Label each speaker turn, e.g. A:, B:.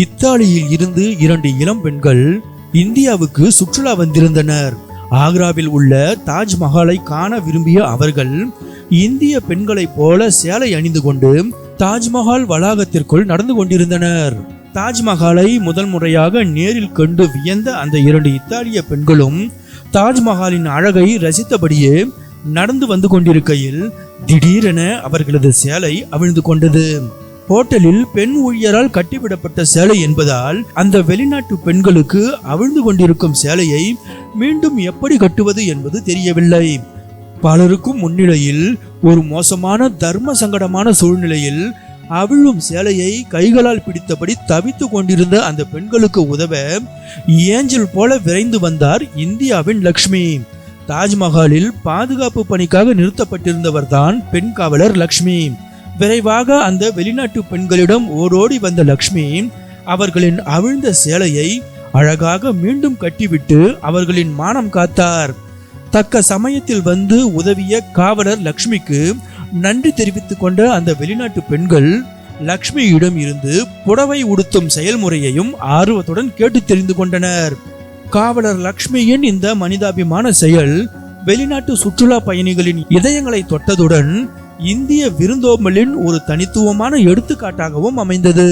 A: இத்தாலியில் இருந்து 2 இளம் பெண்கள் இந்தியாவுக்கு சுற்றுலா வந்திருந்தனர். ஆக்ராவில் உள்ள தாஜ்மஹாலை காண விரும்பிய அவர்கள் இந்திய பெண்களைப் போல சேலை அணிந்து கொண்டு தாஜ்மஹால் வளாகத்திற்குள் நடந்து கொண்டிருந்தனர். தாஜ்மஹாலை முதல் முறையாக நேரில் கண்டு வியந்த அந்த 2 இத்தாலிய பெண்களும் தாஜ்மஹாலின் அழகை ரசித்தபடியே நடந்து வந்து கொண்டிருக்கையில் திடீரென அவர்களது சேலை அவிழ்ந்து கொண்டது. ஹோட்டலில் பெண் ஊழியரால் கட்டிவிடப்பட்ட சேலை என்பதால் அந்த வெளிநாட்டு பெண்களுக்கு அவிழ்ந்து கொண்டிருக்கும் சேலையை மீண்டும் எப்படி கட்டுவது என்பது தெரியவில்லை. பலருக்கும் முன்னிலையில் ஒரு மோசமான தர்ம சங்கடமான சூழ்நிலையில் அவிழும் சேலையை கைகளால் பிடித்தபடி தவித்து கொண்டிருந்த அந்த பெண்களுக்கு உதவ ஏஞ்சல் போல விரைந்து வந்தார் இந்தியாவின் லக்ஷ்மி. தாஜ்மஹாலில் பாதுகாப்பு பணிக்காக நிறுத்தப்பட்டிருந்தவர் தான் பெண் காவலர் லக்ஷ்மி. விரைவாக அந்த வெளிநாட்டு பெண்களிடம் ஓடோடி வந்த லக்ஷ்மி அவர்களின் அவிழ்ந்த சேலையை அழகாக மீண்டும் கட்டிவிட்டு அவர்களின் மானம் காத்தார். தக்க சமயத்தில் வந்து உதவிய காவலர் லக்ஷ்மிக்கு நன்றி தெரிவித்துக் கொண்ட அந்த வெளிநாட்டு பெண்கள் லக்ஷ்மியிடம் இருந்து புடவை உடுத்தும் செயல்முறையையும் ஆர்வத்துடன் கேட்டு தெரிந்து கொண்டனர். காவலர் லக்ஷ்மியின் இந்த மனிதாபிமான செயல் வெளிநாட்டு சுற்றுலா பயணிகளின் இதயங்களை தொட்டதுடன் இந்திய விருந்தோம்பலின் ஒரு தனித்துவமான எடுத்துக்காட்டாகவும் அமைந்தது.